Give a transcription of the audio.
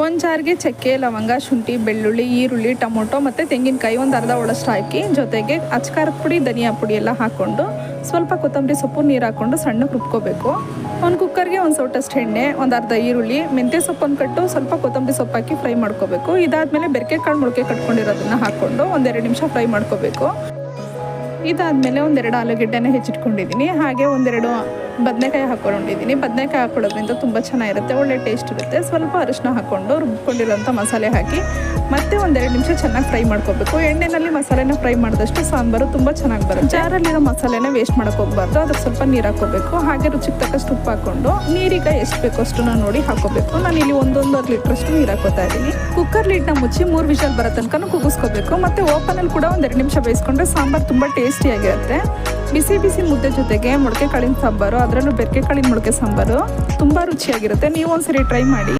ಒಂದು ಜಾರಿಗೆ ಚಕ್ಕೆ, ಲವಂಗ, ಶುಂಠಿ, ಬೆಳ್ಳುಳ್ಳಿ, ಈರುಳ್ಳಿ, ಟೊಮೊಟೊ ಮತ್ತು ತೆಂಗಿನಕಾಯಿ ಒಂದು ಅರ್ಧ ಒಳಷ್ಟು ಹಾಕಿ, ಜೊತೆಗೆ ಅಚ್ಕಾರದ ಪುಡಿ, ಧನಿಯಾ ಪುಡಿ ಎಲ್ಲ ಹಾಕ್ಕೊಂಡು ಸ್ವಲ್ಪ ಕೊತ್ತಂಬರಿ ಸೊಪ್ಪು, ನೀರು ಹಾಕ್ಕೊಂಡು ಸಣ್ಣಗೆ ರುಬ್ಕೋಬೇಕು. ಒಂದು ಕುಕ್ಕರ್ಗೆ ಒಂದು ಸೌಟಷ್ಟು ಎಣ್ಣೆ, ಒಂದು ಅರ್ಧ ಈರುಳ್ಳಿ, ಮೆಂತ್ಯ ಸೊಪ್ಪನ್ನು ಕಟ್ಟು ಸ್ವಲ್ಪ ಕೊತ್ತಂಬರಿ ಸೊಪ್ಪು ಹಾಕಿ ಫ್ರೈ ಮಾಡ್ಕೋಬೇಕು. ಇದಾದಮೇಲೆ ಬೆರಕೆ ಕಾಳು ಮೊಳಕೆ ಕಟ್ಕೊಂಡಿರೋದನ್ನು ಹಾಕ್ಕೊಂಡು ಒಂದೆರಡು ನಿಮಿಷ ಫ್ರೈ ಮಾಡ್ಕೋಬೇಕು. ಇದಾದಮೇಲೆ ಒಂದೆರಡು ಆಲೂಗೆಡ್ಡೆನ ಹೆಚ್ಚಿಟ್ಕೊಂಡಿದ್ದೀನಿ. ಹಾಗೆ ಒಂದೆರಡು ಬದನೆಕಾಯಿ ಹಾಕ್ಕೊಂಡಿದ್ದೀನಿ. ಬದನೆಕಾಯಿ ಹಾಕೊಳ್ಳೋದ್ರಿಂದ ತುಂಬ ಚೆನ್ನಾಗಿರುತ್ತೆ, ಒಳ್ಳೆ ಟೇಸ್ಟ್ ಇರುತ್ತೆ. ಸ್ವಲ್ಪ ಅರಿಶಿನ ಹಾಕ್ಕೊಂಡು ರುಬ್ಕೊಂಡಿರೋಂಥ ಮಸಾಲೆ ಹಾಕಿ ಮತ್ತೆ ಒಂದೆರಡು ನಿಮಿಷ ಚೆನ್ನಾಗಿ ಫ್ರೈ ಮಾಡ್ಕೋಬೇಕು. ಎಣ್ಣೆಯಲ್ಲಿ ಮಸಾಲೆನ ಫ್ರೈ ಮಾಡಿದಷ್ಟು ಸಾಂಬಾರು ತುಂಬ ಚೆನ್ನಾಗಿ ಬರುತ್ತೆ. ಜಾರಲ್ಲಿರೋ ಮಸಾಲೆನ ವೇಸ್ಟ್ ಮಾಡೋಕೆ ಹೋಗ್ಬಾರ್ದು. ಅದಕ್ಕೆ ಸ್ವಲ್ಪ ನೀರು ಹಾಕ್ಕೋಬೇಕು. ಹಾಗೆ ರುಚಿಗೆ ತಕ್ಕಷ್ಟು ಉಪ್ಪು ಹಾಕ್ಕೊಂಡು ನೀರೀಗ ಎಷ್ಟು ಬೇಕೋ ಅಷ್ಟು ನೋಡಿ ಹಾಕೋಬೇಕು. ನಾನು ಇಲ್ಲಿ 1.5 ಲೀಟ್ರಷ್ಟು ನೀರು ಹಾಕೋತಾ ಇದ್ದೀನಿ. ಕುಕ್ಕರ್ ಲಿಡ್ನ ಮುಚ್ಚಿ 3 ವಿಷಲ್ ಬರೋ ತನಕ ಕುಗ್ಗಿಸ್ಕೋಬೇಕು. ಮತ್ತು ಓಪನಲ್ಲಿ ಕೂಡ ಒಂದೆರಡು ನಿಮಿಷ ಬೇಯಿಸ್ಕೊಂಡ್ರೆ ಸಾಂಬಾರು ತುಂಬ ಟೇಸ್ಟಿಯಾಗಿರುತ್ತೆ. ಬಿಸಿ ಬಿಸಿ ಮುದ್ದೆ ಜೊತೆಗೆ ಮೊಳಕೆ ಕಾಳಿನ ಸಾಂಬಾರು, ಅದರಲ್ಲೂ ಬೆರಕೆ ಕಾಳಿನ ಮೊಳಕೆ ಸಾಂಬಾರು ತುಂಬ ರುಚಿಯಾಗಿರುತ್ತೆ. ನೀವು ಒಂದ್ಸರಿ ಟ್ರೈ ಮಾಡಿ.